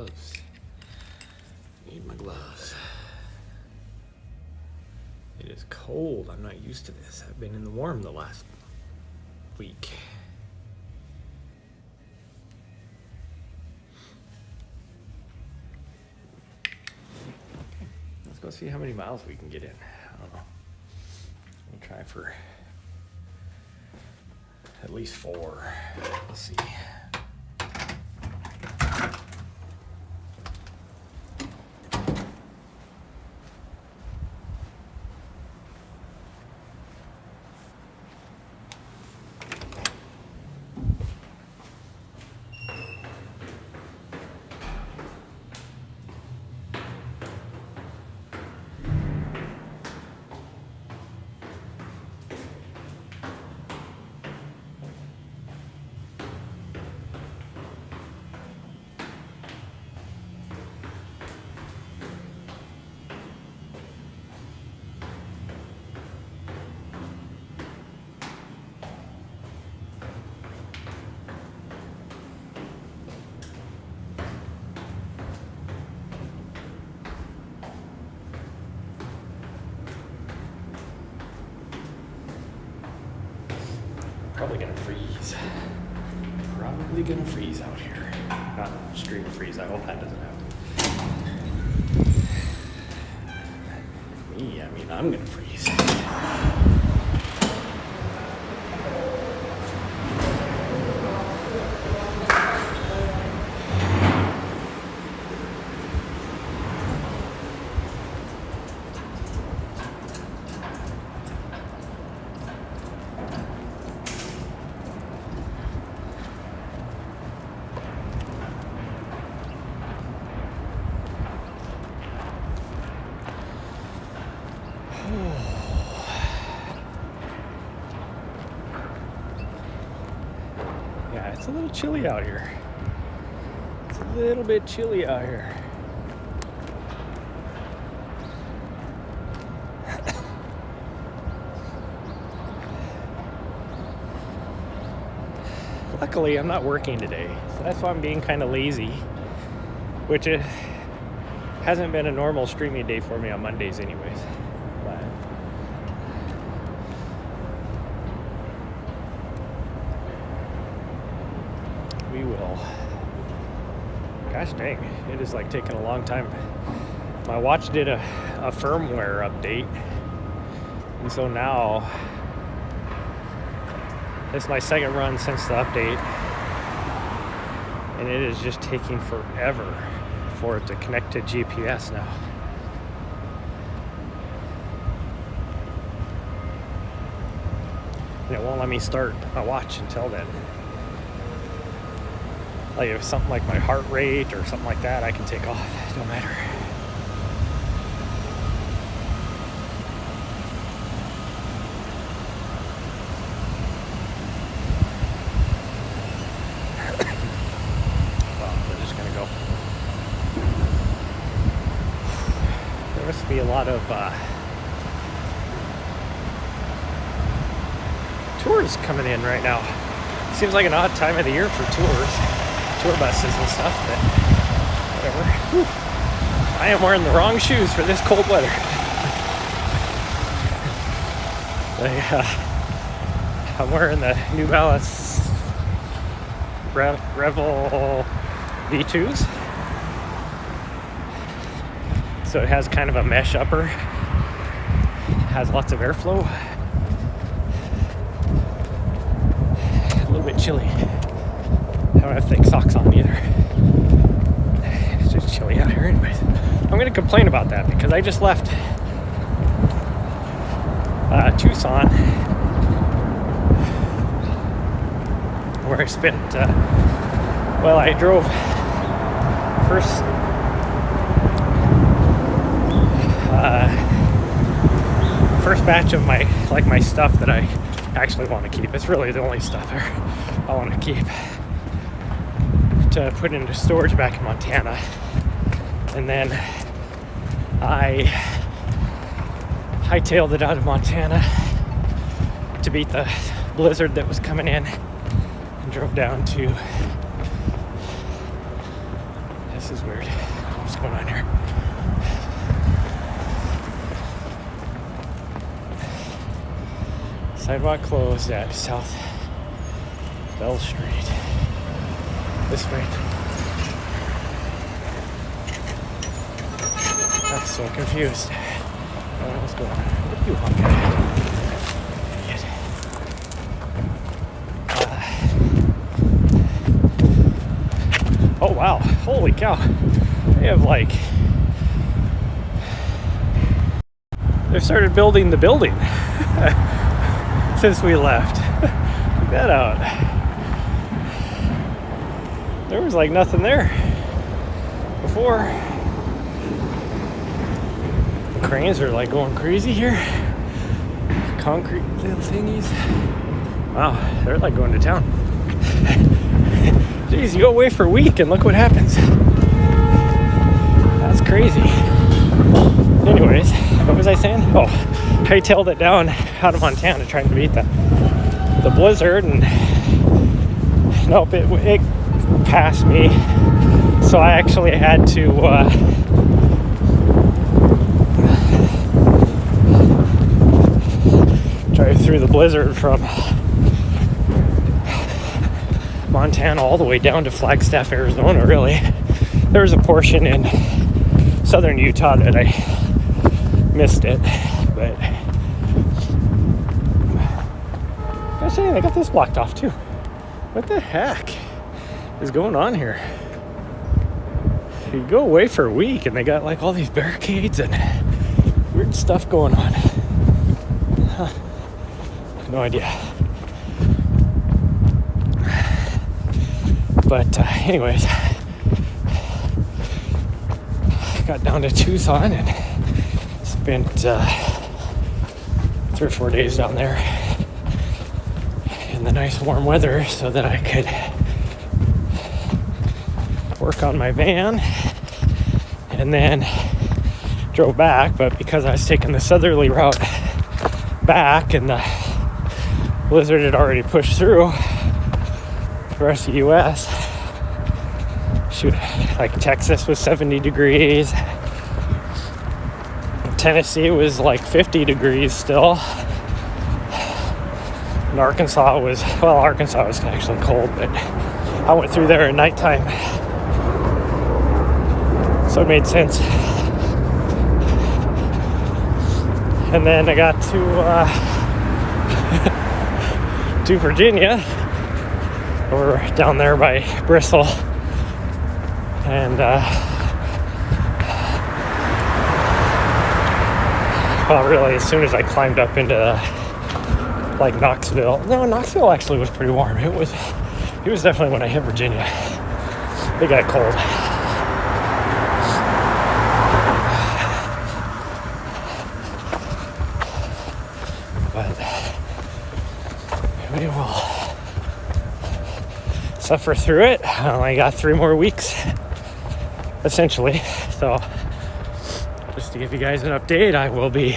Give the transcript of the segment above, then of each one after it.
gloves. Need my gloves. It is cold. I'm not used to this. I've been in the warm the last week. Let's go see how many miles we can get in. I don't know. We'll try for at least 4. Let's see. Probably gonna freeze. Probably gonna freeze out here. Not extreme freeze. I hope that doesn't happen. Me, I mean, I'm gonna freeze. Yeah, it's a little chilly out here. It's a little bit chilly out here. Luckily, I'm not working today, so that's why I'm being kind of lazy, which it hasn't been a normal streaming day for me on Mondays anyways. But we will. Gosh dang, it is like taking a long time. My watch did a firmware update, and so now it's my second run since the update, and it is just taking forever for it to connect to GPS now. And it won't let me start my watch until then. Like if something like my heart rate or something like that, I can take off. It don't matter. Well, we're just gonna go. There must be a lot of tours coming in right now. Seems like an odd time of the year for tour buses and stuff, but whatever. Whew. I am wearing the wrong shoes for this cold weather. I'm wearing the New Balance Revel V2s. So it has kind of a mesh upper. Has lots of airflow. A little bit chilly. I don't have thick socks on either. It's just chilly out here anyways. I'm going to complain about that because I just left Tucson, where I spent, I drove first batch of my stuff that I actually want to keep. It's really the only stuff I want to keep to put into storage back in Montana. And then I hightailed it out of Montana to beat the blizzard that was coming in and drove down to, this is weird. What's going on here? Sidewalk closed at South Bell Street. This way. I'm so confused. I don't know what's going on. What are you honking at? Idiot. Oh wow. Holy cow. They have they've started building the building since we left. Check that out. There was nothing there before. The cranes are going crazy here. Concrete little thingies. Wow, they're going to town. Jeez, you go away for a week and look what happens. That's crazy. Anyways, what was I saying? Oh, I tailed it down out of Montana trying to beat the blizzard, and nope, it passed me. So I actually had to drive through the blizzard from Montana all the way down to Flagstaff, Arizona, really. There was a portion in southern Utah that I missed it, but gosh dang, they got this blocked off too. What the heck is going on here? You go away for a week and they got all these barricades and weird stuff going on. Huh. No idea. But anyways, got down to Tucson and spent 3 or 4 days down there in the nice warm weather so that I could work on my van, and then drove back. But because I was taking the southerly route back and the blizzard had already pushed through the rest of the US, shoot, Texas was 70 degrees, Tennessee was 50 degrees still, and Arkansas was actually cold, but I went through there at nighttime, so it made sense. And then I got to Virginia, or down there by Bristol, and well, really, as soon as I climbed up into Knoxville. No, Knoxville actually was pretty warm. It was definitely when I hit Virginia. It got cold. But we will suffer through it. I only got 3 more weeks, essentially. So, just to give you guys an update, I will be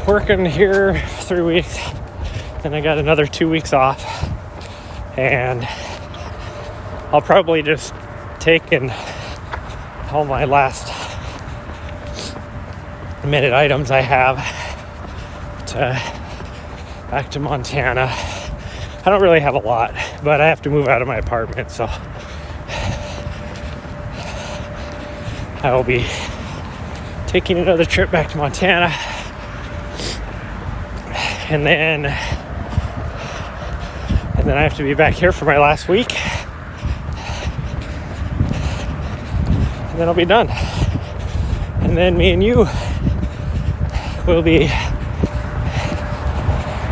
working here 3 weeks, then I got another 2 weeks off, and I'll probably just take in all my last minute items I have back to Montana. I don't really have a lot, but I have to move out of my apartment, so I will be taking another trip back to Montana, and then I have to be back here for my last week, and then I'll be done. And then me and you will be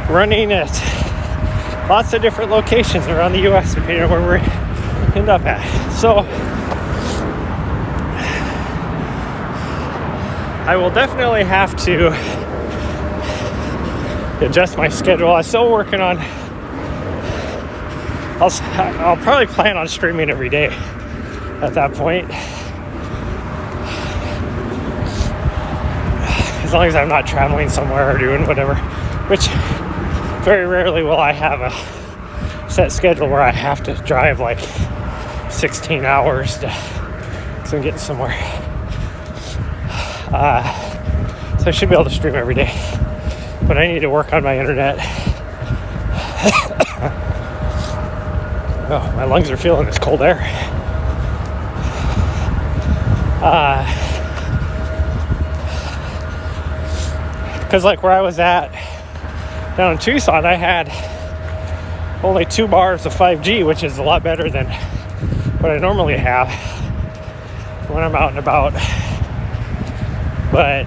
running at lots of different locations around the U.S. depending on where we end up at. So I will definitely have to adjust my schedule. I'm still working on. I'll probably plan on streaming every day at that point, as long as I'm not traveling somewhere or doing whatever, which very rarely will I have a set schedule where I have to drive like 16 hours to, so I'm getting somewhere. So I should be able to stream every day, but I need to work on my internet. Oh, my lungs are feeling this cold air. Because like where I was at down in Tucson, I had only 2 bars of 5G, which is a lot better than what I normally have when I'm out and about. But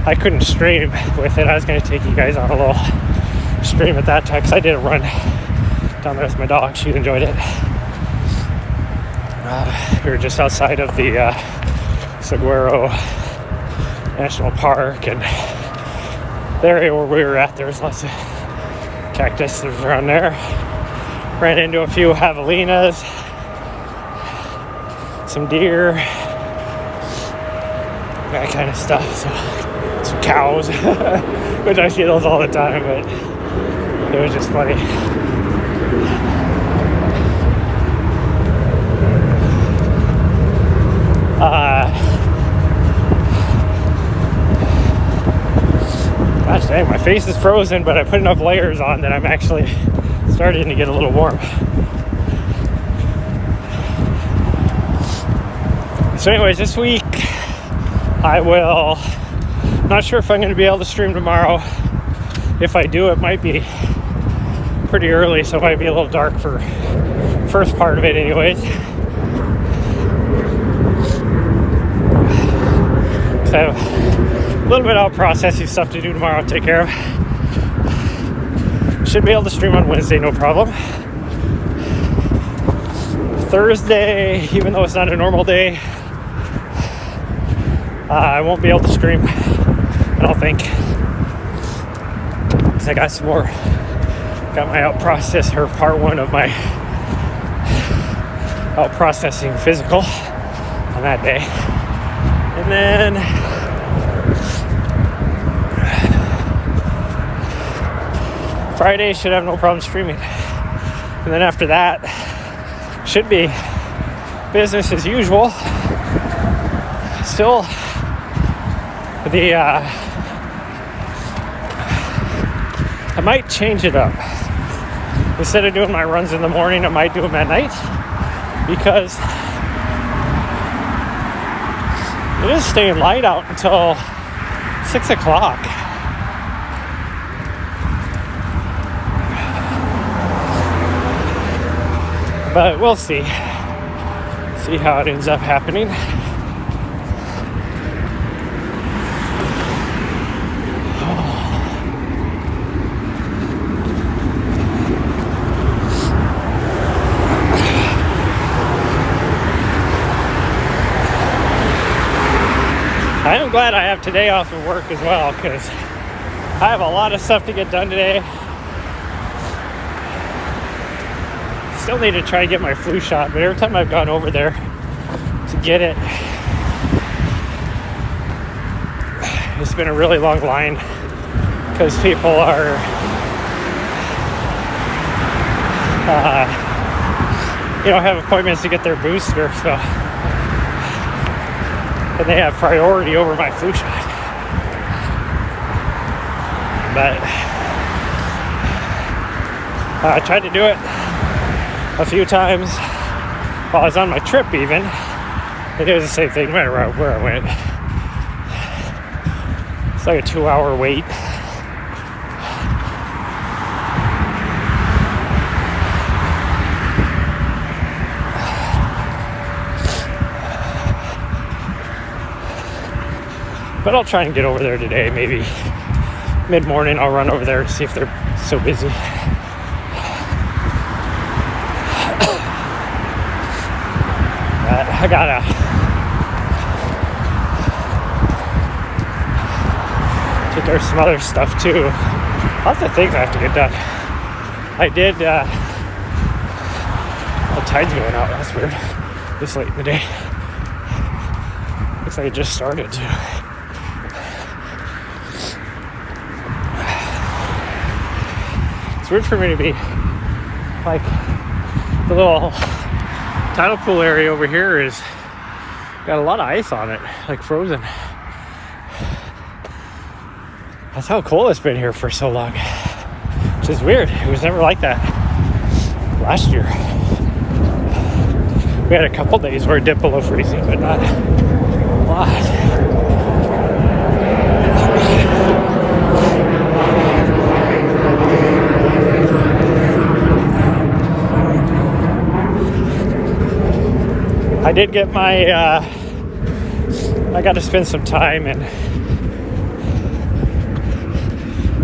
I couldn't stream with it. I was going to take you guys on a little stream at that time because I did a run down there with my dog. She enjoyed it. We were just outside of the Saguaro National Park, and the area where we were at, there was lots of cactus around there. Ran into a few javelinas, some deer, that kind of stuff. So, some cows, which I see those all the time, but it was just funny. Gosh dang, my face is frozen, but I put enough layers on that I'm actually starting to get a little warm. So anyways, this week I will, not sure if I'm going to be able to stream tomorrow. If I do, it might be pretty early, so it might be a little dark for the first part of it anyways. So I have a little bit of processing stuff to do tomorrow to take care of. Should be able to stream on Wednesday, no problem. Thursday, even though it's not a normal day, I won't be able to stream, I don't think, because I got some more, got my out processor, part 1 of my out processing physical on that day. And then Friday should have no problem streaming. And then after that, should be business as usual. Still, I might change it up. Instead of doing my runs in the morning, I might do them at night, because it is staying light out until 6 o'clock. But we'll see how it ends up happening. I am glad I have today off of work as well, because I have a lot of stuff to get done today. Still need to try to get my flu shot, but every time I've gone over there to get it, it's been a really long line because people are have appointments to get their booster, so, and they have priority over my flu shot. But I tried to do it a few times while I was on my trip even. It was the same thing no matter where I went. It's like a 2-hour wait. But I'll try and get over there today. Maybe mid-morning I'll run over there and see if they're so busy. I gotta take care of some other stuff too. Lots of things I have to get done. I did, the tide's going out, that's weird. This late in the day. Looks like it just started too. It's weird for me to be like the little tidal pool area over here is got a lot of ice on it, like frozen. That's how cold it's been here for so long, which is weird. It was never like that last year. We had a couple days where it dipped below freezing, but not a lot. I did get my, I got to spend some time and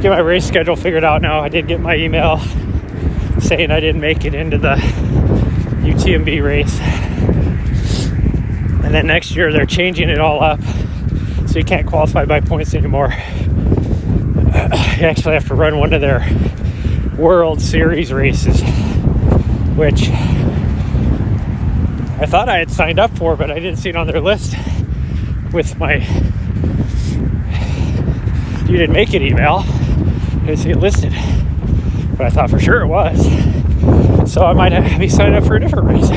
get my race schedule figured out now. I did get my email saying I didn't make it into the UTMB race. And then next year they're changing it all up so you can't qualify by points anymore. You actually have to run one of their World Series races, which I thought I had signed up for, but I didn't see it on their list with my "you didn't make it" email. I didn't see it listed, but I thought for sure it was. So I might have to be signed up for a different race.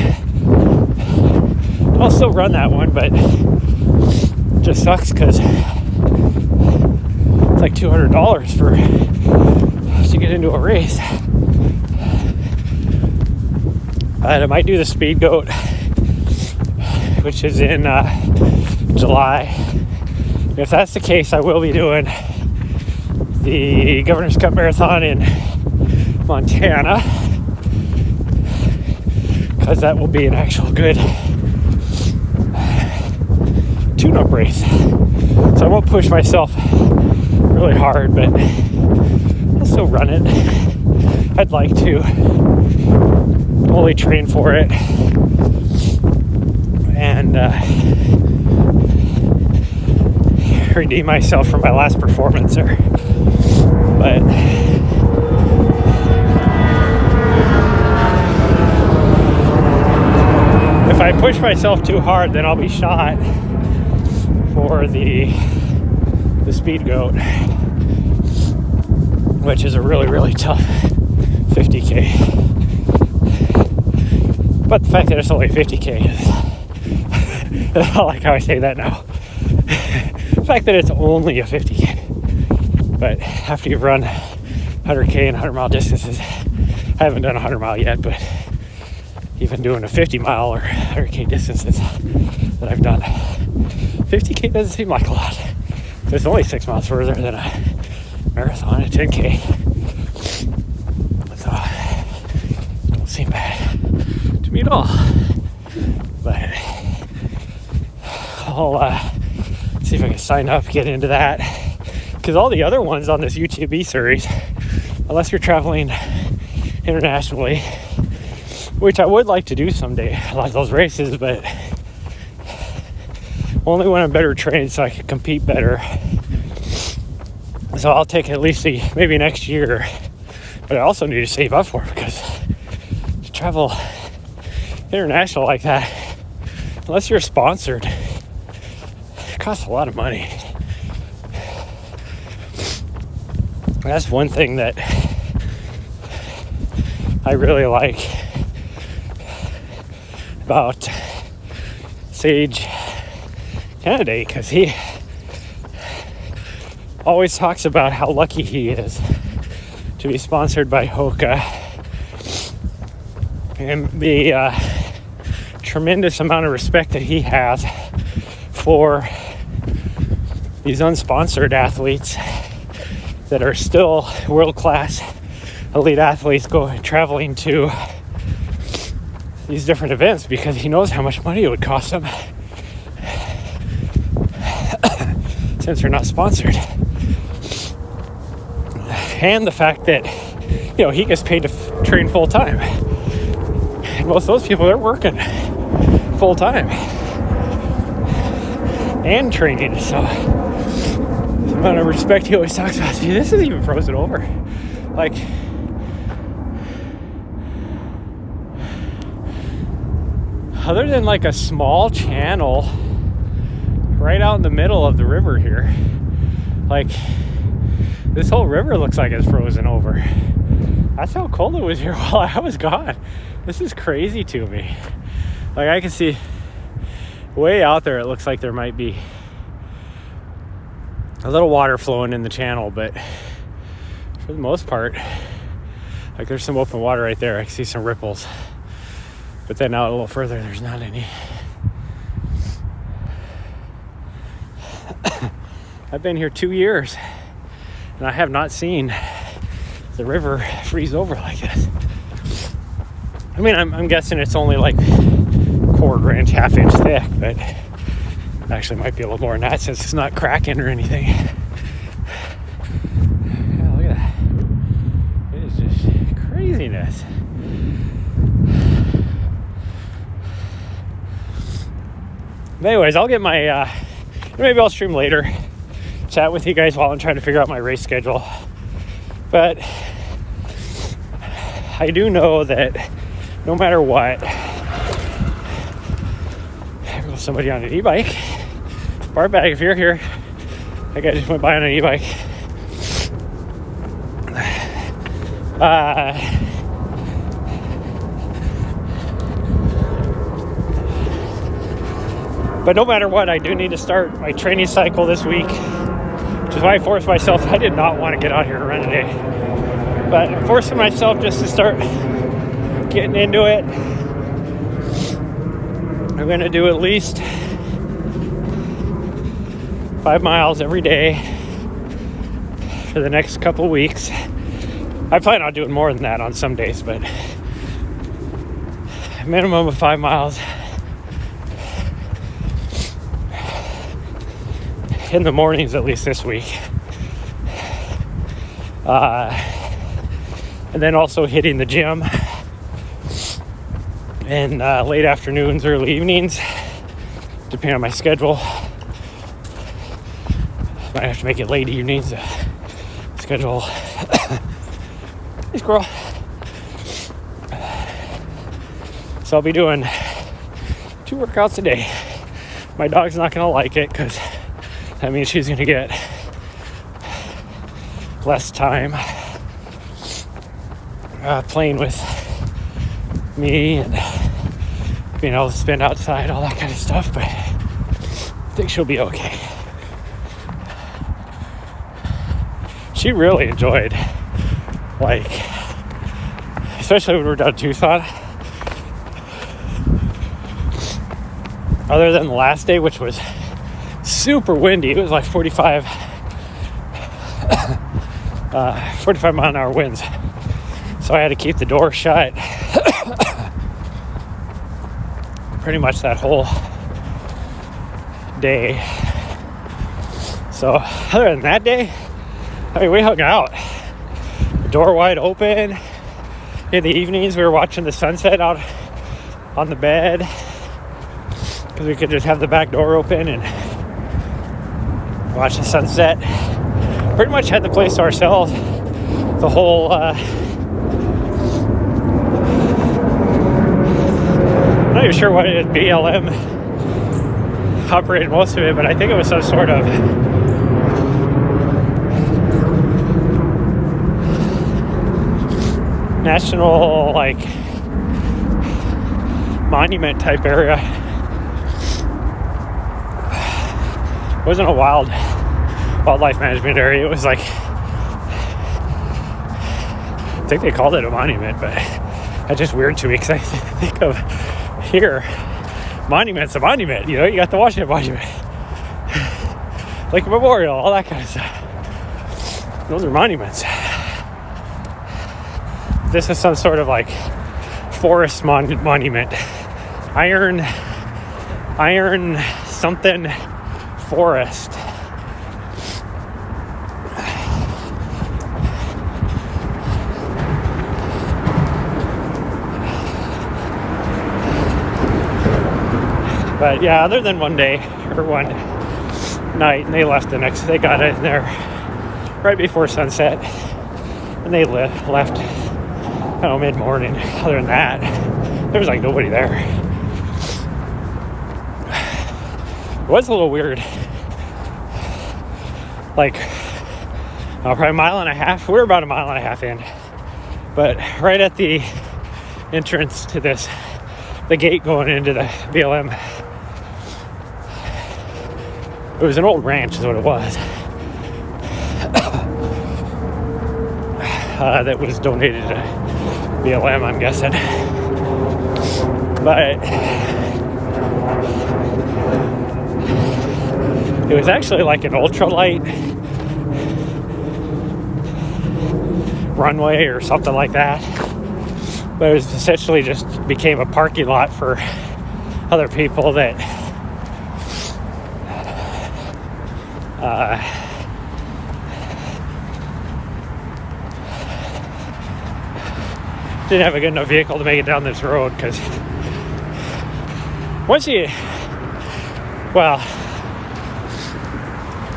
I'll still run that one, but it just sucks because it's like $200 to get into a race. And I might do the Speed Goat, which is in July. If that's the case, I will be doing the Governor's Cup Marathon in Montana, because that will be an actual good tune-up race. So I won't push myself really hard, but I'll still run it. I'd like to only train for it and redeem myself from my last performance there. But if I push myself too hard, then I'll be shot for the Speed Goat, which is a really, really tough 50K. But the fact that it's only 50K is I don't like how I say that now. The fact that it's only a 50K. But after you've run 100K and 100 mile distances, I haven't done 100 mile yet, but even doing a 50 mile or 100K distances that I've done, 50K doesn't seem like a lot. It's only 6 miles further than a marathon at 10K. So it don't seem bad to me at all. But I'll see if I can sign up, get into that. Because all the other ones on this UTMB series, unless you're traveling internationally, which I would like to do someday, a lot of those races, but only when I'm better trained so I can compete better. So I'll take at least maybe next year, but I also need to save up for it, because to travel international like that, unless you're sponsored, it costs a lot of money. That's one thing that I really like about Sage Kennedy, because he always talks about how lucky he is to be sponsored by Hoka, and the tremendous amount of respect that he has for these unsponsored athletes that are still world-class elite athletes traveling to these different events, because he knows how much money it would cost them since they're not sponsored. And the fact that, he gets paid to train full-time. And most of those people, they're working full-time and training. So the amount of respect he always talks about. See, this is even frozen over. Like, other than like a small channel right out in the middle of the river here, like, this whole river looks like it's frozen over. That's how cold it was here while I was gone. This is crazy to me. Like, I can see way out there, it looks like there might be a little water flowing in the channel, but for the most part, like, there's some open water right there. I can see some ripples, but then out a little further, there's not any. I've been here 2 years, and I have not seen the river freeze over like this. I mean, I'm guessing it's only like quarter inch, half inch thick, but it actually might be a little more than that since it's not cracking or anything. Yeah, look at that. It is just craziness. But anyways, I'll get my, maybe I'll stream later, chat with you guys while I'm trying to figure out my race schedule. But I do know that no matter what, there's somebody on an e-bike. Bar bag, if you're here, that guy just went by on an e-bike. But no matter what, I do need to start my training cycle this week, which is why I forced myself. I did not want to get out here and run today, but I'm forcing myself just to start getting into it. I'm going to do at least 5 miles every day for the next couple weeks. I plan on doing more than that on some days, but a minimum of 5 miles in the mornings, at least this week. And then also hitting the gym in late afternoons, early evenings, depending on my schedule. Might have to make it late evenings to schedule. Hey, squirrel. So I'll be doing 2 workouts a day. My dog's not gonna like it because that means she's gonna get less time playing with me and being able to spend outside, all that kind of stuff, but I think she'll be okay. She really enjoyed, like, especially when we're down Tucson. Other than the last day, which was super windy, it was like 45 mile an hour winds. So I had to keep the door shut pretty much that whole day. So other than that day, I mean, we hung out. The door wide open. In the evenings, we were watching the sunset out on the bed because we could just have the back door open and watch the sunset. Pretty much had the place to ourselves. The whole I'm not even sure what it is. BLM operated most of it, but I think it was some sort of national, like, monument type area. It wasn't a wildlife management area. It was like, I think they called it a monument, but that's just weird to me because I think of here, monument's a monument, you know, you got the Washington Monument, like a memorial, all that kind of stuff. Those are monuments. This is some sort of like forest monument. Iron something forest. But yeah, other than one day or one night, and they left they got in there right before sunset, and they left, I don't know, mid-morning. Other than that, there was like nobody there. It was a little weird. Like, probably a mile and a half. We were about a mile and a half in But right at the entrance to the gate going into the BLM, it was an old ranch is what it was. That was donated to BLM, I'm guessing. But it was actually like an ultralight runway or something like that. But it was essentially just became a parking lot for other people that didn't have a good enough vehicle to make it down this road, because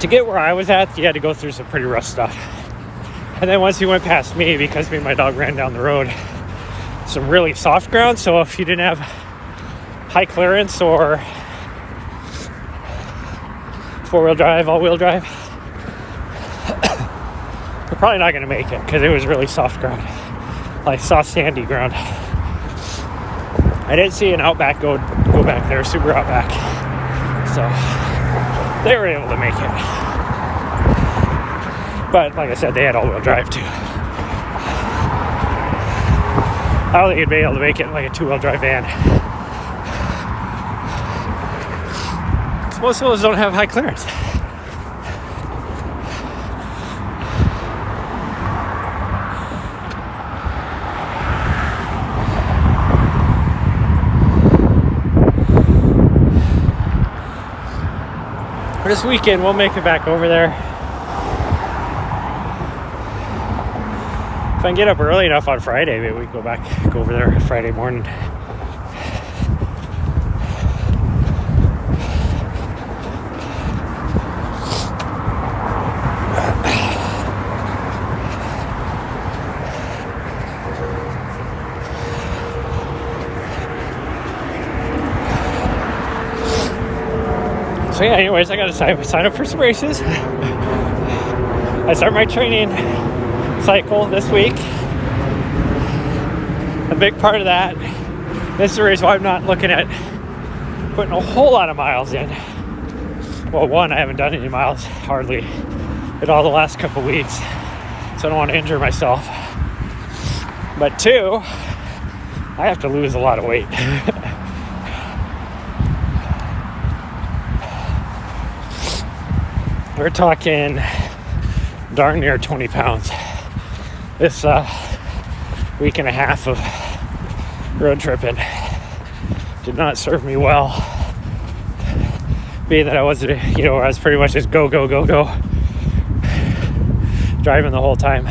to get where I was at, you had to go through some pretty rough stuff. And then once you went past me, because me and my dog ran down the road, some really soft ground. So if you didn't have high clearance or four-wheel drive, all-wheel drive, you're probably not going to make it, because it was really soft ground. Like soft sandy ground. I didn't see an Outback go back there, Subaru Outback. So they were able to make it. But like I said, they had all-wheel drive too. I don't think you'd be able to make it in like a two-wheel drive van. Most of those don't have high clearance. This weekend we'll make it back over there. If I can get up early enough on Friday, maybe we go over there Friday morning. So yeah, anyways, I gotta sign up for some races. I start my training cycle this week. A big part of that, this is the reason why I'm not looking at putting a whole lot of miles in. Well, one, I haven't done any miles hardly at all the last couple weeks, so I don't want to injure myself. But two, I have to lose a lot of weight. We're talking darn near 20 pounds. This week and a half of road tripping did not serve me well. Being that I was pretty much just go, driving the whole time.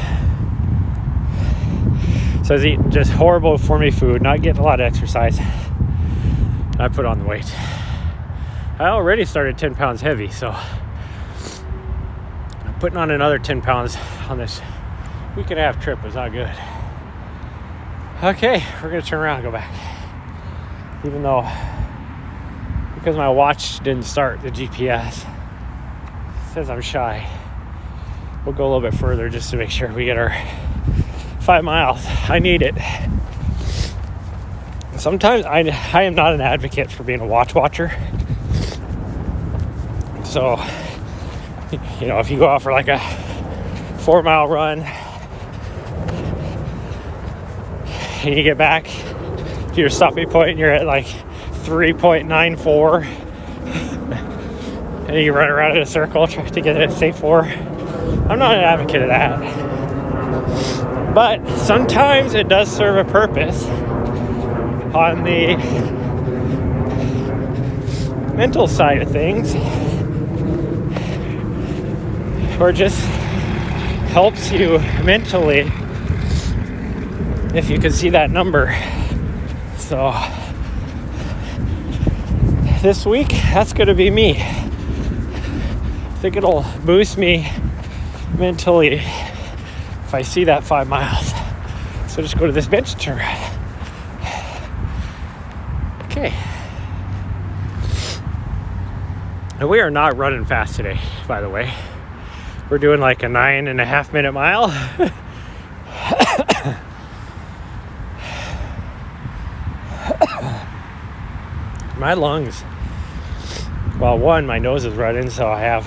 So I was eating just horrible for me food, not getting a lot of exercise. I put on the weight. I already started 10 pounds heavy, so putting on another 10 pounds on this week and a half trip was not good. Okay, we're gonna turn around and go back. Even though, because my watch didn't start the GPS, it says I'm shy. We'll go a little bit further just to make sure we get our 5 miles. I need it. Sometimes I am not an advocate for being a watcher. So, if you go out for like a 4 mile run and you get back to your stopping point and you're at like 3.94 and you run around in a circle trying to get it at say 4, I'm not an advocate of that. But sometimes it does serve a purpose on the mental side of things, or just helps you mentally if you can see that number. So this week, that's going to be me. I think it'll boost me mentally if I see that 5 miles. So just go to this bench turn. Okay. And we are not running fast today, by the way. We're doing like a 9.5 minute mile. My lungs, well, one, my nose is running, so I have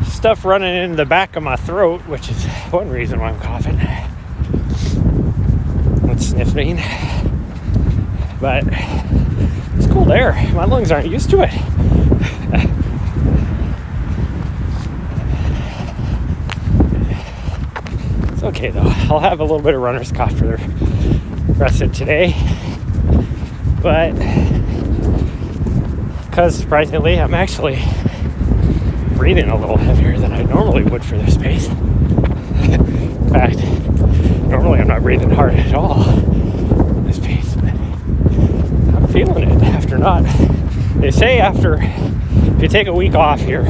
stuff running in the back of my throat, which is one reason why I'm coughing and sniffling. But it's cold air. My lungs aren't used to it. It's okay though. I'll have a little bit of runner's cough for the rest of today. But because surprisingly, I'm actually breathing a little heavier than I normally would for this pace. In fact, normally I'm not breathing hard at all at this pace, but I'm feeling it after not. They say if you take a week off here,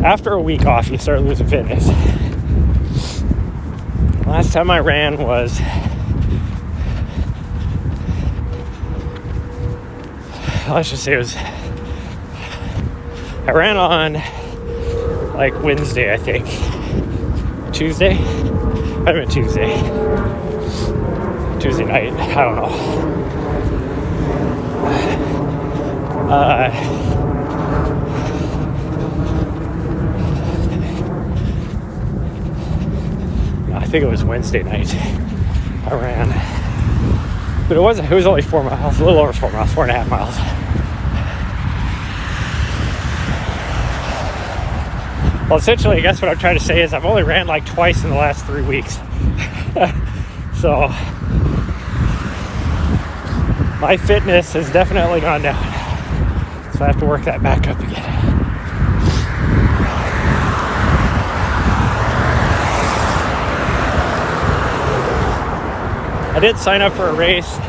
after a week off, you start losing fitness. Last time I ran was let's just say I ran on like Wednesday, I think. Tuesday? Might have been Tuesday. Tuesday night. I don't know. I think it was Wednesday night I ran. But it was only 4 miles, a little over 4 miles, 4.5 miles. Well, essentially, I guess what I'm trying to say is I've only ran like twice in the last 3 weeks. So, my fitness has definitely gone down. So I have to work that back up again. I did sign up for a race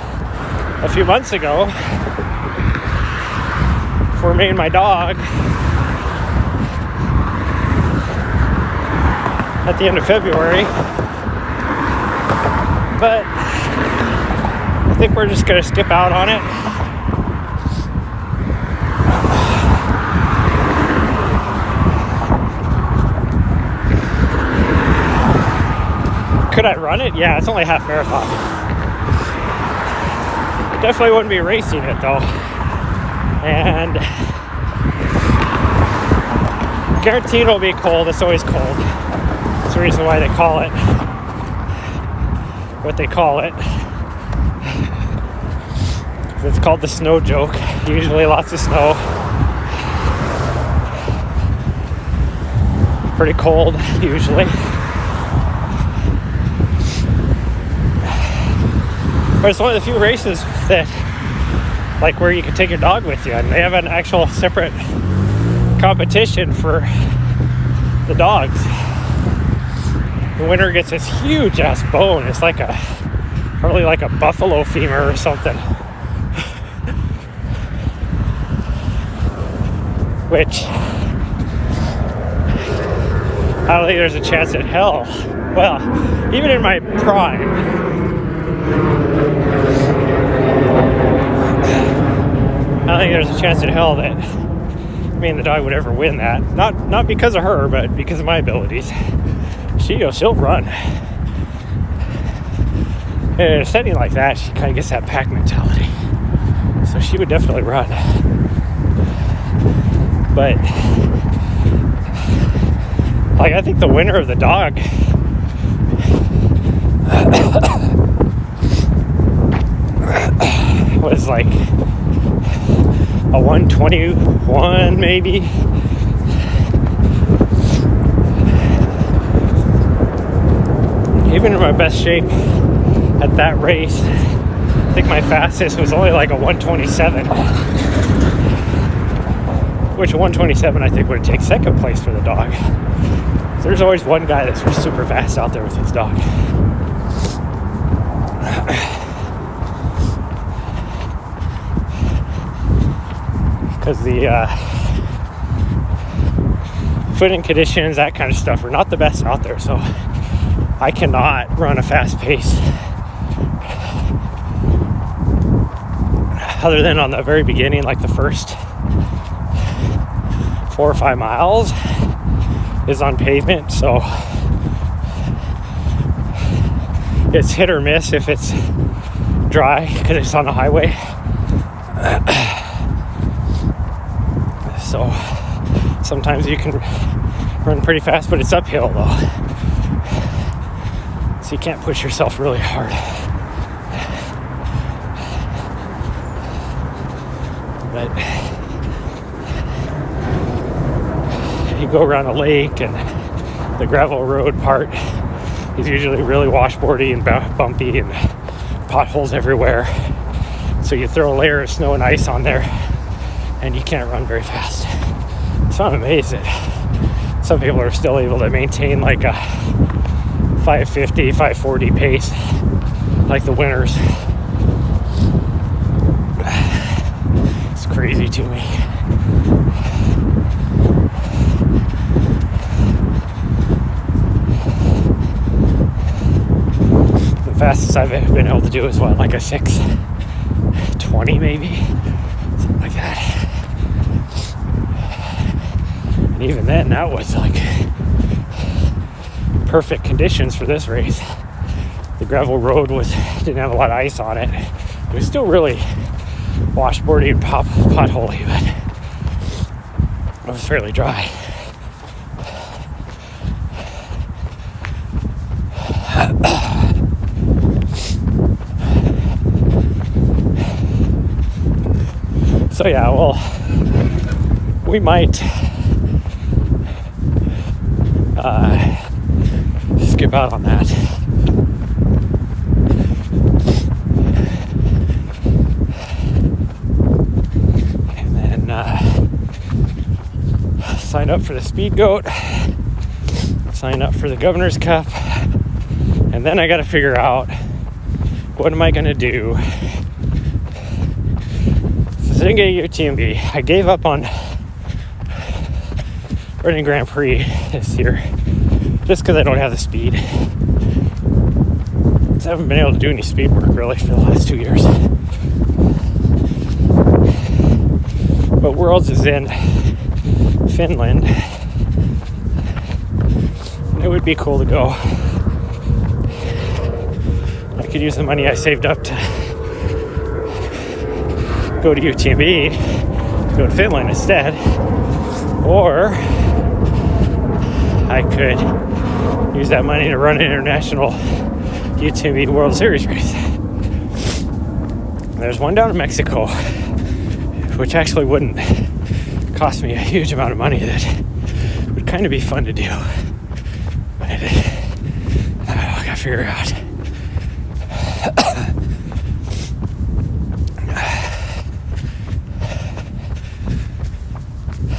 a few months ago for me and my dog at the end of February, but I think we're just gonna skip out on it. Could I run it? Yeah, it's only a half marathon. Definitely wouldn't be racing it though, and guaranteed it'll be cold. It's always cold. That's the reason why they call it what they call it. It's called the snow joke. Usually lots of snow. Pretty cold usually. But it's one of the few races that, like, where you can take your dog with you, and they have an actual separate competition for the dogs. The winner gets this huge ass bone. It's like probably like a buffalo femur or something. Which I don't think there's a chance in hell. Well, even in my prime, I don't think there's a chance in hell that me and the dog would ever win that. Not because of her, but because of my abilities. She'll run. And in a setting like that, she kind of gets that pack mentality. So she would definitely run. But like, I think the winner of the dog was like a 121 maybe. Even in my best shape at that race, I think my fastest was only like a 127, which a 127 I think would take second place for the dog. So there's always one guy that's super fast out there with his dog. Because the footing conditions, that kind of stuff, are not the best out there, so I cannot run a fast pace other than on the very beginning, like the first 4 or 5 miles is on pavement, so it's hit or miss if it's dry because it's on a highway. So sometimes you can run pretty fast, but it's uphill though. So you can't push yourself really hard. But you go around a lake, and the gravel road part is usually really washboardy and bumpy and potholes everywhere. So you throw a layer of snow and ice on there and you can't run very fast. So I'm amazed that some people are still able to maintain like a 550, 540 pace like the winners. It's crazy to me. The fastest I've ever been able to do is what, like a 6:20 maybe? Something like that. And even then, that was like perfect conditions for this race. The gravel road didn't have a lot of ice on it. It was still really washboardy and potholey, but it was fairly dry. So yeah, well, we might skip out on that. And then sign up for the Speed Goat, sign up for the Governor's Cup, and then I got to figure out what am I going to do. Since I didn't get a UTMB, I gave up on running Grand Prix this year just because I don't have the speed. So I haven't been able to do any speed work really for the last 2 years. But Worlds is in Finland, and it would be cool to go. I could use the money I saved up to go to UTMB, go to Finland instead, or I could use that money to run an international UTMB World Series race. There's one down in Mexico, which actually wouldn't cost me a huge amount of money, that would kind of be fun to do. But I gotta figure it out.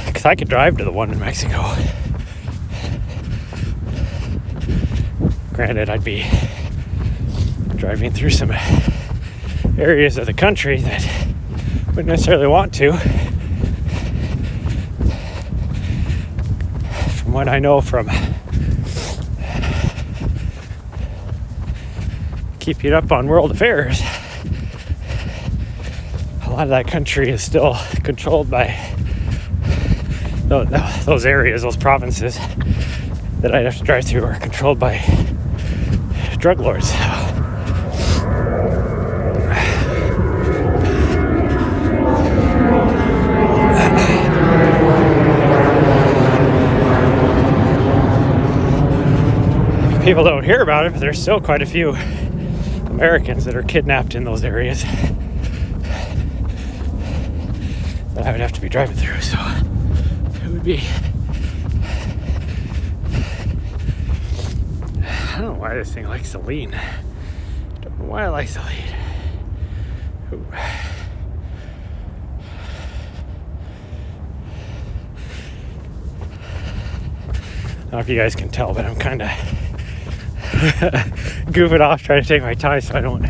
Because I could drive to the one in Mexico. Granted, I'd be driving through some areas of the country that wouldn't necessarily want to. From what I know from keeping up on world affairs, a lot of that country is still controlled by those areas, those provinces that I'd have to drive through are controlled by drug lords. People don't hear about it, but there's still quite a few Americans that are kidnapped in those areas that I would have to be driving through, so it would be... I don't know why this thing likes to lean. Don't know why it likes to lean. Ooh. I don't know if you guys can tell, but I'm kind of goofing off trying to take my time so I don't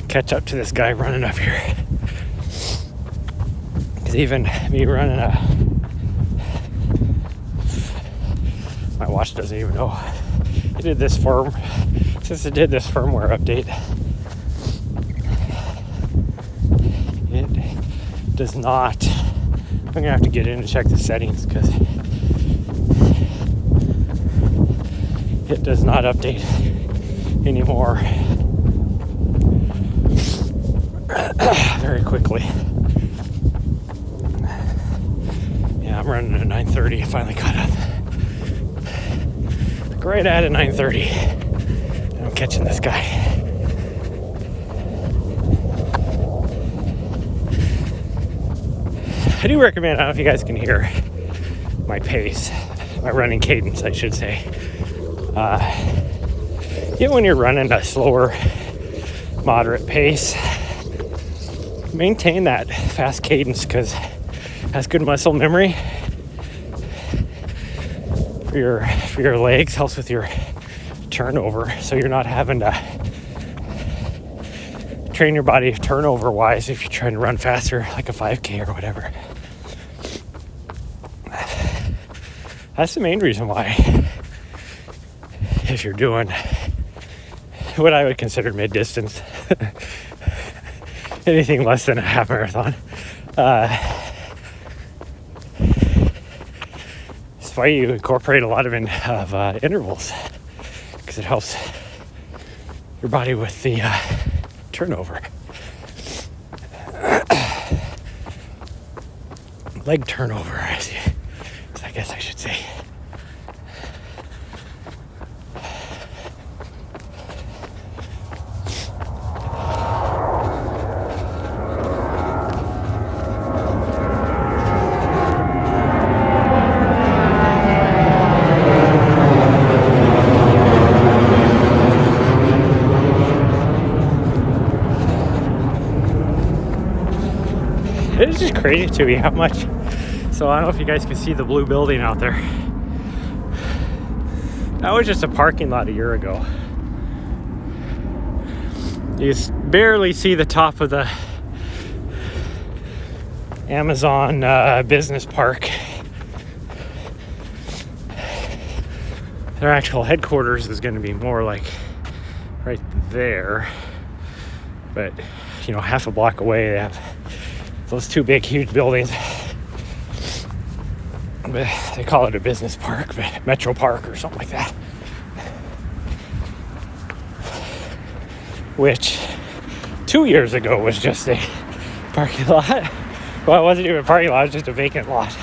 catch up to this guy running up here. Because even me running my watch doesn't even know. Since it did this firmware update, it does not. I'm gonna have to get in and check the settings because it does not update anymore. very quickly. Yeah, I'm running at 9:30. I finally caught up. Like right at 9:30. I'm catching this guy. I do recommend, I don't know if you guys can hear my pace, my running cadence, I should say. When you're running a slower, moderate pace, maintain that fast cadence because it has good muscle memory for your legs, helps with your turnover, so you're not having to train your body turnover wise if you're trying to run faster, like a 5K or whatever. That's the main reason why, if you're doing what I would consider mid-distance, anything less than a half marathon, it's why you incorporate a lot of intervals, because it helps your body with the turnover. Leg turnover, I guess I should say. It's just crazy to me how much. So I don't know if you guys can see the blue building out there. That was just a parking lot a year ago. You barely see the top of the Amazon business park. Their actual headquarters is going to be more like right there. But, half a block away, they have those two big, huge buildings. They call it a business park, but Metro Park or something like that. Which 2 years ago was just a parking lot. Well, it wasn't even a parking lot, it was just a vacant lot.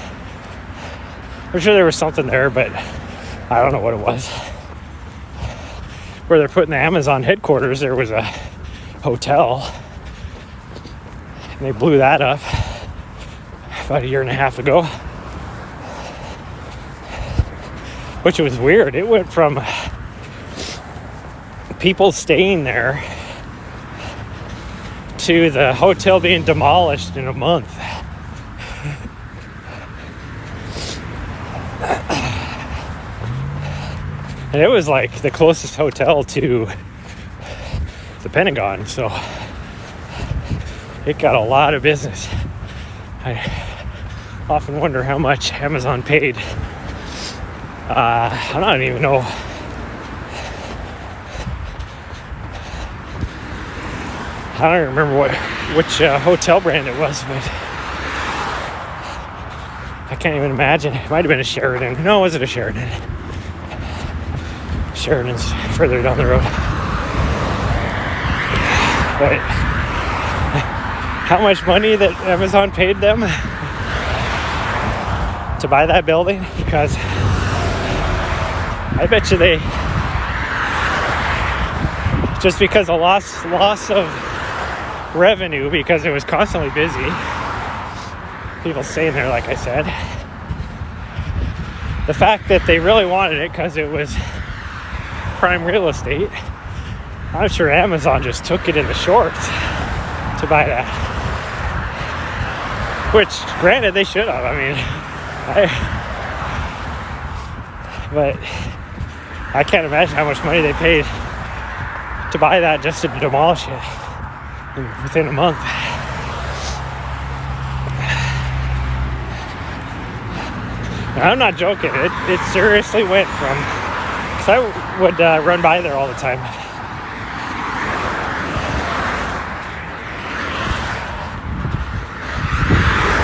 I'm sure there was something there, but I don't know what it was. Where they're putting the Amazon headquarters, there was a hotel. And they blew that up about a year and a half ago. Which was weird. It went from people staying there to the hotel being demolished in a month. And it was like the closest hotel to the Pentagon, so it got a lot of business. I often wonder how much Amazon paid. I don't even know. I don't remember which hotel brand it was, but I can't even imagine. It might have been a Sheraton. No, was it a Sheraton? Sheraton's further down the road. But how much money that Amazon paid them to buy that building? Because I bet you they, just because of loss of revenue, because it was constantly busy, people staying there, like I said, the fact that they really wanted it because it was prime real estate, I'm sure Amazon just took it in the shorts to buy that. Which, granted, they should have. But I can't imagine how much money they paid to buy that just to demolish it within a month. I'm not joking. It seriously went from, because I would run by there all the time.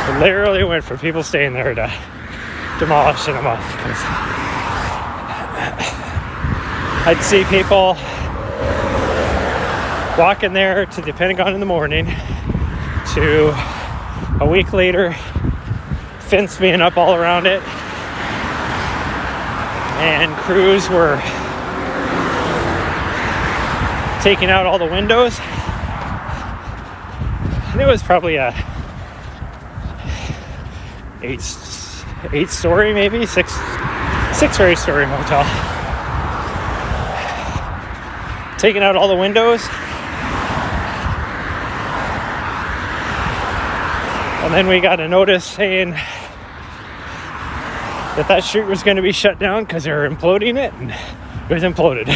It literally went from people staying there to demolished in a month. Because I'd see people walking there to the Pentagon in the morning to a week later, fence being up all around it, and crews were taking out all the windows. And it was probably a eight story, maybe six or 8 story hotel. Taking out all the windows. And then we got a notice saying that street was going to be shut down because they were imploding it, and it was imploded.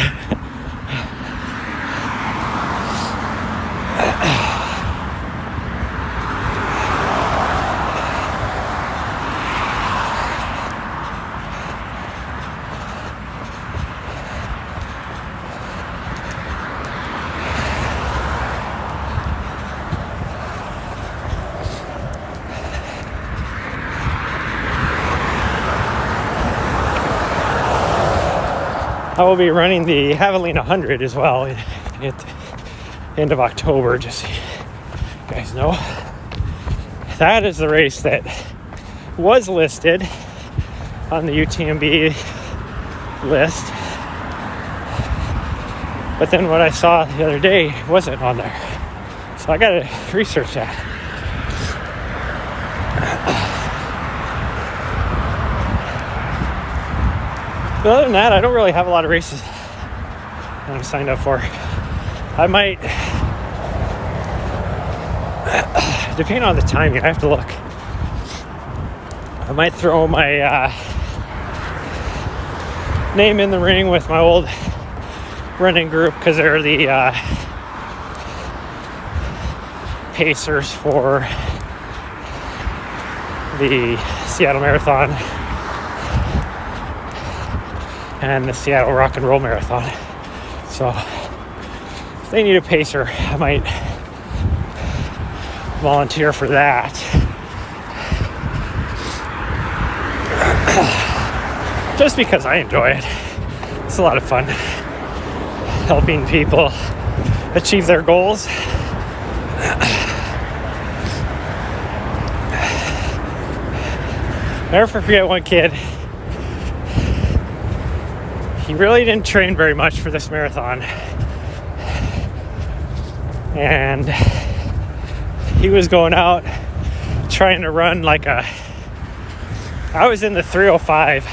I will be running the Javelina 100 as well at the end of October, just so you guys know. That is the race that was listed on the UTMB list, but then what I saw the other day wasn't on there, so I gotta research that. But other than that, I don't really have a lot of races that I'm signed up for. I might, depending on the timing, I have to look. I might throw my name in the ring with my old running group, because they're the pacers for the Seattle Marathon and the Seattle Rock and Roll Marathon. So if they need a pacer, I might volunteer for that. Just because I enjoy it. It's a lot of fun helping people achieve their goals. Never forget one kid. He really didn't train very much for this marathon, and he was going out trying to run like I was in the 305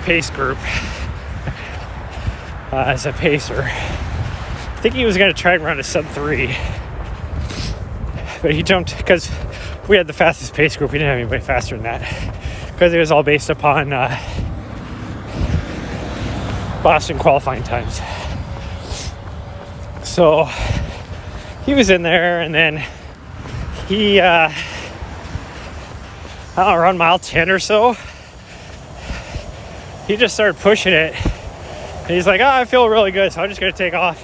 pace group as a pacer. I think he was going to try and run a sub 3, but he jumped, because we had the fastest pace group. We didn't have anybody faster than that, because it was all based upon Boston qualifying times. So he was in there, and then he I don't know, around mile 10 or so, he just started pushing it, and he's like, I feel really good, so I'm just gonna take off.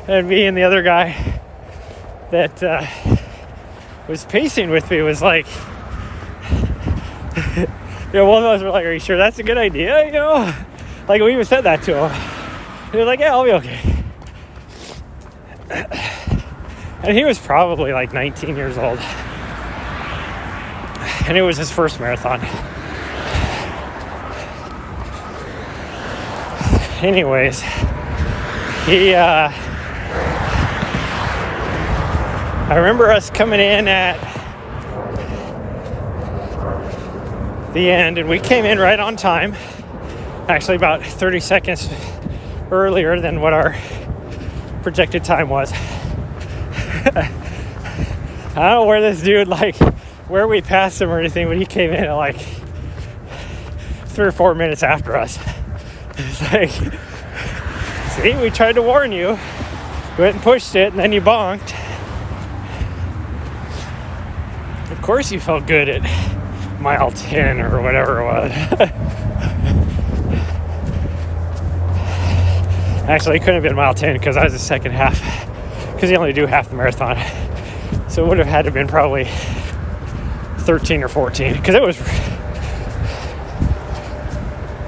And me and the other guy that was pacing with me was like, one of us were like, are you sure that's a good idea? Like, we even said that to him. He was like, yeah, I'll be okay. And he was probably like 19 years old, and it was his first marathon. Anyways, he I remember us coming in at the end, and we came in right on time, actually about 30 seconds earlier than what our projected time was. I don't know where this dude, like, where we passed him or anything, but he came in at like 3 or 4 minutes after us. It's like, see, we tried to warn you. You went and pushed it, and then you bonked. Of course you felt good at mile 10 or whatever it was. Actually, it couldn't have been mile 10, because I was the second half, because you only do half the marathon. So it would have had to have been probably 13 or 14, because it was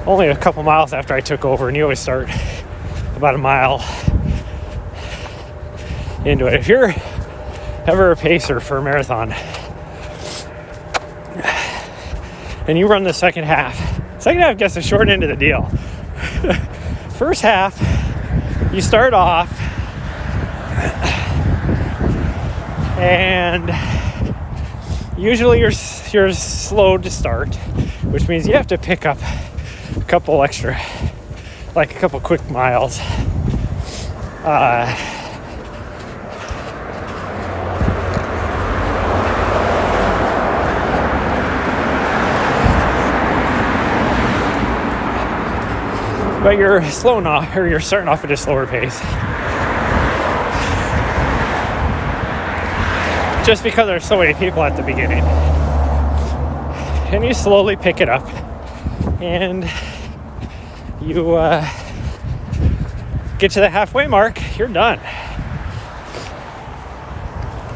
only a couple miles after I took over, and you always start about a mile into it. If you're ever a pacer for a marathon and you run the second half gets the short end of the deal. First half, you start off and usually you're slow to start, which means you have to pick up a couple quick miles. But you're starting off at a slower pace. Just because there's so many people at the beginning. And you slowly pick it up. And you get to the halfway mark, you're done.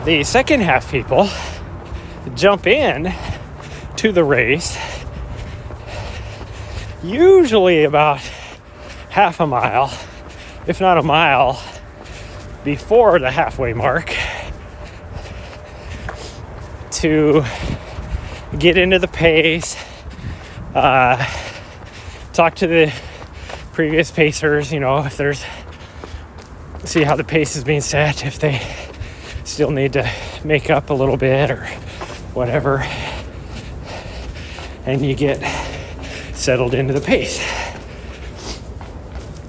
The second half people jump in to the race, usually about half a mile, if not a mile, before the halfway mark, to get into the pace, talk to the previous pacers, see how the pace is being set, if they still need to make up a little bit or whatever, and you get settled into the pace.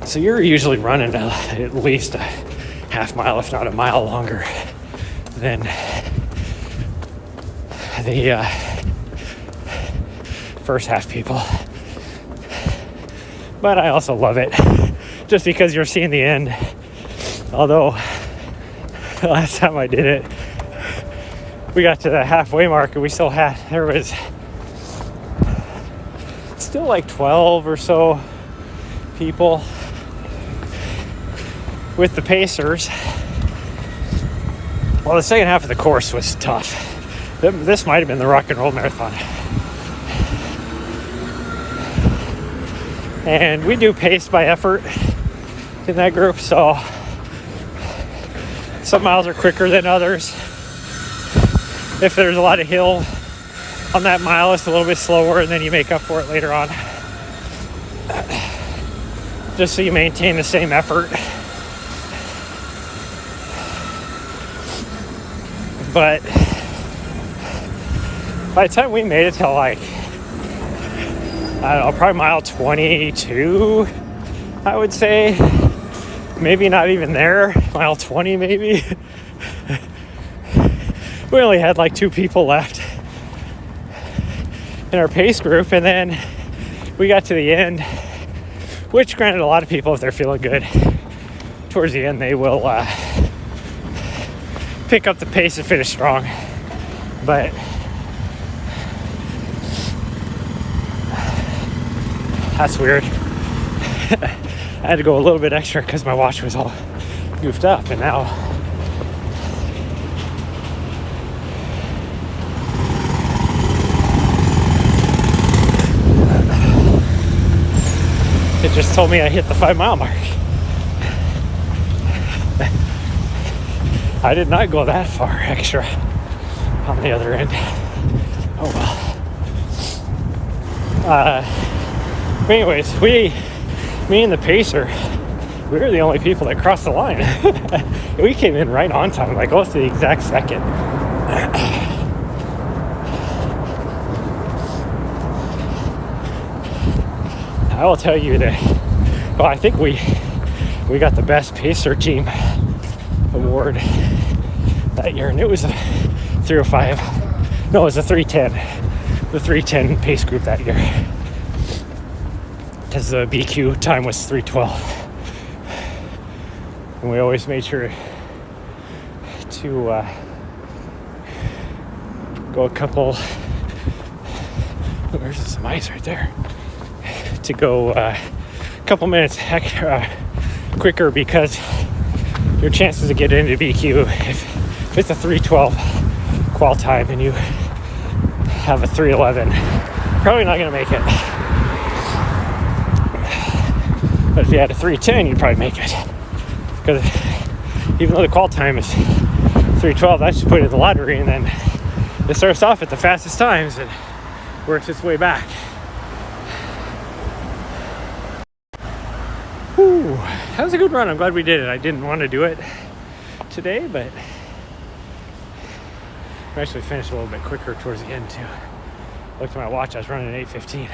So you're usually running at least a half mile, if not a mile longer than the first half people. But I also love it just because you're seeing the end. Although the last time I did it, we got to the halfway mark and there was still like 12 or so people with the pacers. Well, the second half of the course was tough. This might have been the Rock and Roll Marathon. And we do pace by effort in that group, so some miles are quicker than others. If there's a lot of hill on that mile, it's a little bit slower, and then you make up for it later on. Just so you maintain the same effort. But by the time we made it to probably mile 22, I would say. Maybe not even there, mile 20 maybe. We only had 2 people left in our pace group, and then we got to the end, which granted, a lot of people, if they're feeling good towards the end, they will pick up the pace and finish strong. But that's weird. I had to go a little bit extra because my watch was all goofed up, and now it just told me I hit the 5 mile mark. I did not go that far extra on the other end. Oh well. But anyways, me and the pacer, we were the only people that crossed the line. We came in right on time, almost to the exact second. I will tell you that, I think we got the best pacer team award that year, and it was a 305. No, it was a 310. The 310 pace group that year. Because the BQ time was 312. And we always made sure to go a couple, there's some ice right there, to go a couple minutes quicker, because your chances of getting into BQ, if it's a 312 qual time and you have a 311, probably not going to make it. But if you had a 310, you'd probably make it. Because even though the call time is 3:12, I just put it in the lottery, and then it starts off at the fastest times and works its way back. Whew, that was a good run. I'm glad we did it. I didn't want to do it today, but I actually finished a little bit quicker towards the end too. Looked at my watch, I was running at 8:15.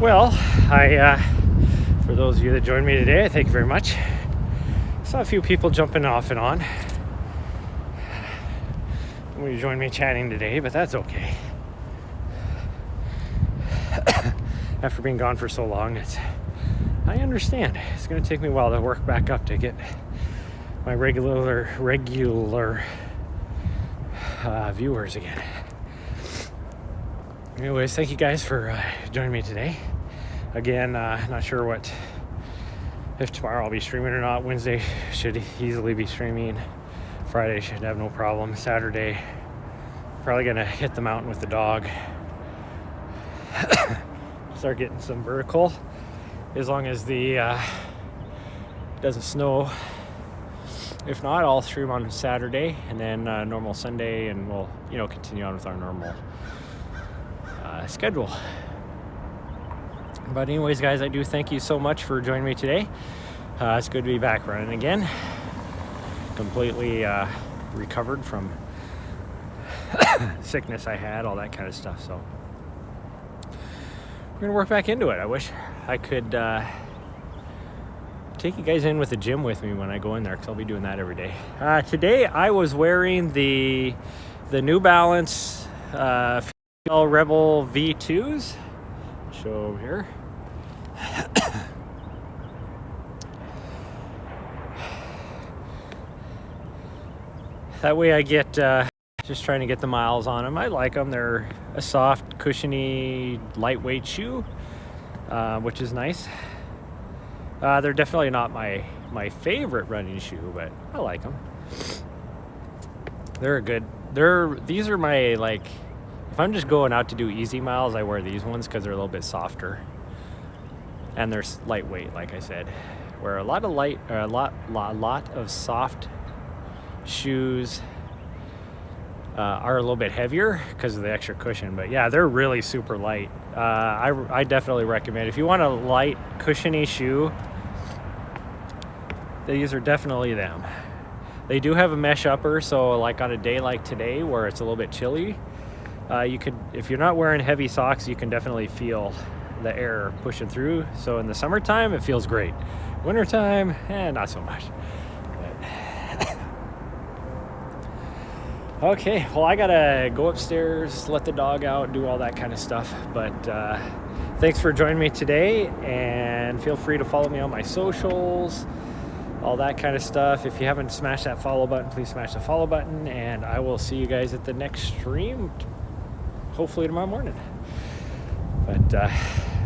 Well, for those of you that joined me today, I thank you very much. Saw a few people jumping off and on when you joined me chatting today, but that's okay. After being gone for so long, I understand. It's going to take me a while to work back up to get my regular viewers again. Anyways, thank you guys for joining me today. Again, not sure if tomorrow I'll be streaming or not. Wednesday should easily be streaming. Friday should have no problem. Saturday, probably gonna hit the mountain with the dog. Start getting some vertical, as long as the doesn't snow. If not, I'll stream on Saturday and then normal Sunday, and we'll continue on with our normal schedule. But anyways, guys, I do thank you so much for joining me today. It's good to be back running again. Completely recovered from sickness I had, all that kind of stuff. So we're gonna work back into it. I wish I could take you guys in with the gym with me when I go in there, because I'll be doing that every day. Today I was wearing the New Balance Rebel V2s. Show over here. That way I get just trying to get the miles on them. I like them. They're a soft, cushiony, lightweight shoe, which is nice. They're definitely not my favorite running shoe, but I like them. They're good. These are my, if I'm just going out to do easy miles, I wear these ones because they're a little bit softer and they're lightweight, like I said. Where a lot of soft shoes are a little bit heavier because of the extra cushion. But yeah, they're really super light. I definitely recommend, if you want a light, cushiony shoe, these are definitely them. They do have a mesh upper, so like on a day like today where it's a little bit chilly, you could, if you're not wearing heavy socks, you can definitely feel the air pushing through. So in the summertime, it feels great. Wintertime, not so much. But okay, well, I gotta go upstairs, let the dog out, do all that kind of stuff. But thanks for joining me today, and feel free to follow me on my socials, all that kind of stuff. If you haven't smashed that follow button, please smash the follow button, and I will see you guys at the next stream, hopefully tomorrow morning. But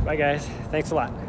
bye guys, thanks a lot.